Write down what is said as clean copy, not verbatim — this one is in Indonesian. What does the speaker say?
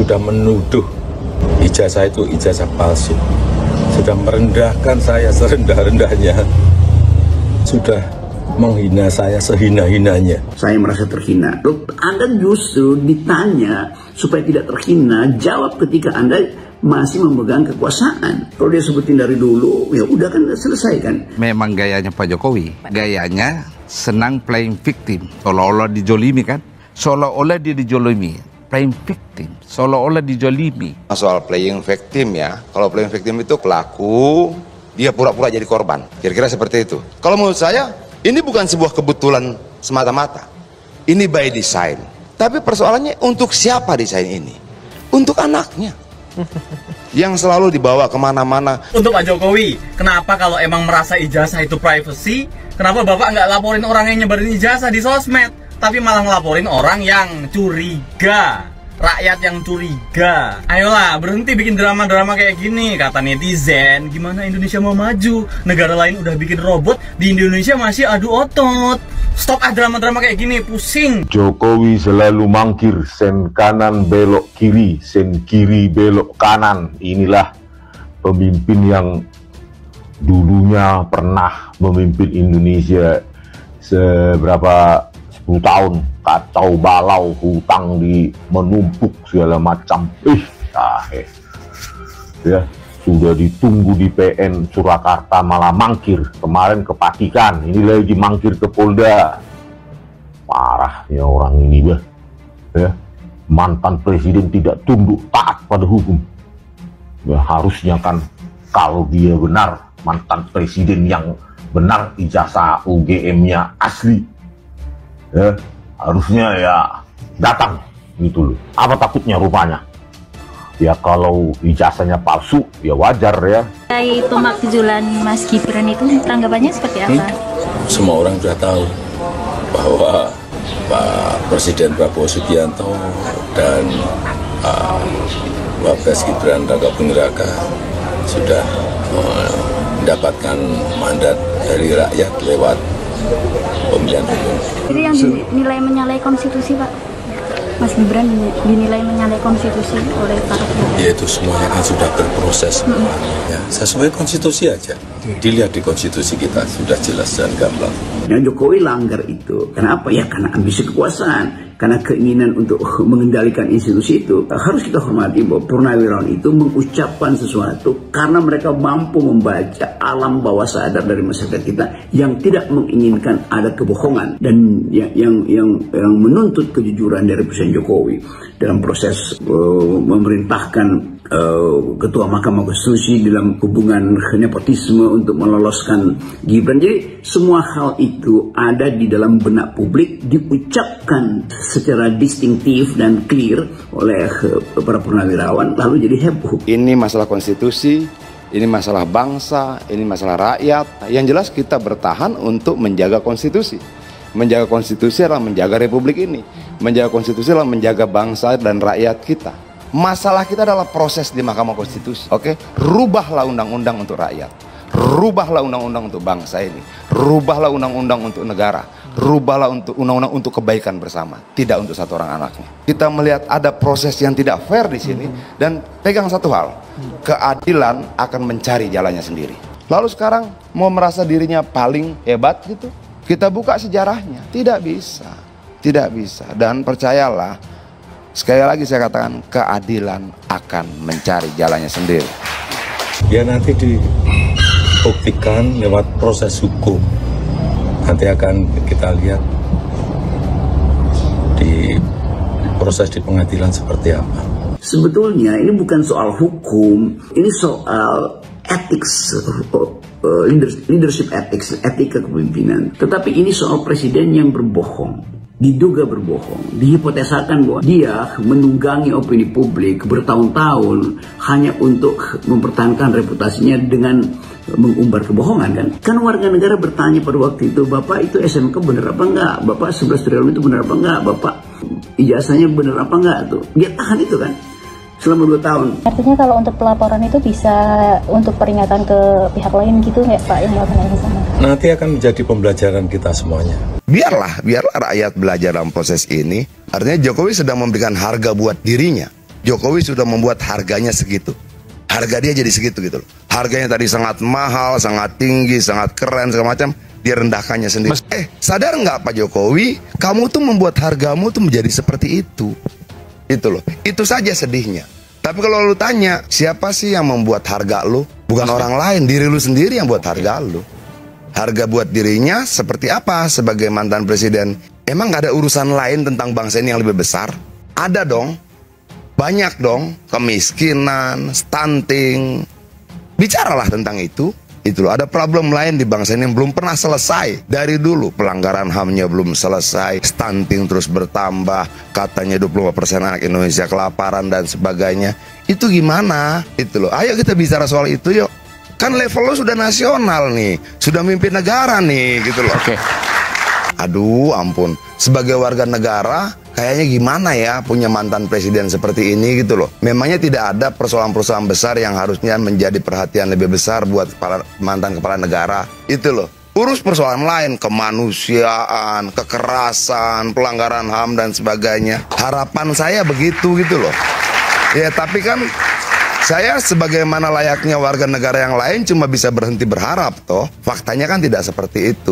sudah menuduh ijazah itu ijazah palsu, sudah merendahkan saya serendah-rendahnya, sudah menghina saya sehina-hinanya. Saya merasa terhina. Loh, Anda justru ditanya supaya tidak terhina, jawab ketika Anda masih memegang kekuasaan. Kalau dia sebutin dari dulu, ya udah kan selesai kan. Memang gayanya Pak Jokowi, gayanya senang playing victim, seolah-olah dijolimi kan, seolah-olah dia dijolimi, playing victim, seolah-olah dijolimi. Soal playing victim ya, kalau playing victim itu pelaku, dia pura-pura jadi korban, kira-kira seperti itu. Kalau menurut saya, ini bukan sebuah kebetulan semata-mata, ini by design. Tapi persoalannya untuk siapa desain ini? Untuk anaknya yang selalu dibawa kemana-mana. Untuk Pak Jokowi, kenapa kalau emang merasa ijazah itu privacy, kenapa Bapak nggak laporin orang yang nyebarin ijazah di sosmed, tapi malah ngelaporin orang yang curiga, rakyat yang curiga? Ayolah, berhenti bikin drama-drama kayak gini. Kata netizen, gimana Indonesia mau maju? Negara lain udah bikin robot, di Indonesia masih adu otot. Stop drama-drama kayak gini, pusing. Jokowi selalu mangkir, sen kanan belok kiri, sen kiri belok kanan. Inilah pemimpin yang dulunya pernah memimpin Indonesia seberapa 10 tahun, kacau balau, hutang di menumpuk segala macam. Ya, sudah ditunggu di PN Surakarta malah mangkir, kemarin ke Patikan, ini lagi mangkir ke Polda. Parah ya orang ini, bah. Ya, mantan presiden tidak tunduk taat pada hukum. Ya, harusnya kan kalau dia benar mantan presiden yang benar, ijazah UGM-nya asli, ya, harusnya ya datang gitu loh. Apa takutnya rupanya? Ya kalau ijazahnya palsu, ya wajar ya. Dari pemakzulan Mas Gibran itu tanggapannya seperti apa? Semua orang sudah tahu bahwa Pak Presiden Prabowo Subianto dan Wapres Gibran Raka Buming Raka sudah mendapatkan mandat dari rakyat lewat pemilihan umum. Jadi yang dinilai menyalahi konstitusi, Pak? Mas Gibran dinilai menyalahi konstitusi oleh para pihak. Ya itu semuanya kan sudah berproses semua. Ya, sesuai konstitusi aja. Dilihat di konstitusi kita sudah jelas dan gamblang. Nah, Jokowi langgar itu. Kenapa? Ya karena ambisi kekuasaan. Karena keinginan untuk mengendalikan institusi itu. Harus kita hormati bahwa purnawirawan itu mengucapkan sesuatu karena mereka mampu membaca alam bawah sadar dari masyarakat kita yang tidak menginginkan ada kebohongan dan yang menuntut kejujuran dari Presiden Jokowi dalam proses memerintahkan Ketua Mahkamah Konstitusi dalam hubungan nepotisme untuk meloloskan Gibran. Jadi semua hal itu ada di dalam benak publik, diucapkan secara distintif dan clear oleh para purnawirawan, lalu jadi heboh. Ini masalah konstitusi, ini masalah bangsa, ini masalah rakyat. Yang jelas kita bertahan untuk menjaga konstitusi. Menjaga konstitusi adalah menjaga republik ini. Menjaga konstitusi adalah menjaga bangsa dan rakyat kita. Masalah kita adalah proses di Mahkamah Konstitusi. Oke, rubahlah undang-undang untuk rakyat. Rubahlah undang-undang untuk bangsa ini. Rubahlah undang-undang untuk negara. Rubahlah untuk undang-undang untuk kebaikan bersama, tidak untuk satu orang anaknya. Kita melihat ada proses yang tidak fair di sini dan pegang satu hal, keadilan akan mencari jalannya sendiri. Lalu sekarang mau merasa dirinya paling hebat gitu? Kita buka sejarahnya, tidak bisa, tidak bisa. Dan percayalah, sekali lagi saya katakan, keadilan akan mencari jalannya sendiri. Ya nanti dibuktikan lewat proses hukum. Nanti akan kita lihat di proses di pengadilan seperti apa. Sebetulnya ini bukan soal hukum, ini soal ethics, leadership ethics, etika kepemimpinan. Tetapi ini soal presiden yang berbohong, diduga berbohong, dihipotesakan bahwa dia menunggangi opini publik bertahun-tahun hanya untuk mempertahankan reputasinya dengan mengumbar kebohongan kan. Kan warga negara bertanya pada waktu itu, Bapak itu SMK bener apa enggak? Bapak 11 triliun itu bener apa enggak? Bapak ijazahnya bener apa enggak tuh? Dia tahan itu kan selama 2 tahun. Artinya kalau untuk pelaporan itu bisa untuk peringatan ke pihak lain gitu nggak Pak yang melakukan yang sama? Nanti akan menjadi pembelajaran kita semuanya. Biarlah rakyat belajar dalam proses ini. Artinya Jokowi sedang memberikan harga buat dirinya. Jokowi sudah membuat harganya segitu. Harga dia jadi segitu gitu loh. Harganya tadi sangat mahal, sangat tinggi, sangat keren, segala macam. Dia rendahkannya sendiri. Sadar nggak Pak Jokowi, kamu tuh membuat hargamu tuh menjadi seperti itu. Itu loh. Itu saja sedihnya. Tapi kalau lu tanya, siapa sih yang membuat harga lu? Bukan orang lain, diri lu sendiri yang buat harga lu. Harga buat dirinya seperti apa sebagai mantan presiden? Emang nggak ada urusan lain tentang bangsa ini yang lebih besar? Ada dong. Banyak dong, kemiskinan, stunting. Bicaralah tentang itu. Itu loh, ada problem lain di bangsa ini yang belum pernah selesai. Dari dulu pelanggaran HAM-nya belum selesai, stunting terus bertambah, katanya 25% anak Indonesia kelaparan dan sebagainya. Itu gimana? Itu loh. Ayo kita bicara soal itu yuk. Kan level lo sudah nasional nih, sudah mimpin negara nih, gitu loh. Oke. Aduh, ampun. Sebagai warga negara, kayaknya gimana ya punya mantan presiden seperti ini gitu loh. Memangnya tidak ada persoalan-persoalan besar yang harusnya menjadi perhatian lebih besar buat mantan kepala negara. Itu loh. Urus persoalan lain, kemanusiaan, kekerasan, pelanggaran HAM dan sebagainya. Harapan saya begitu gitu loh. Ya, tapi kan saya sebagaimana layaknya warga negara yang lain cuma bisa berhenti berharap toh. Faktanya kan tidak seperti itu.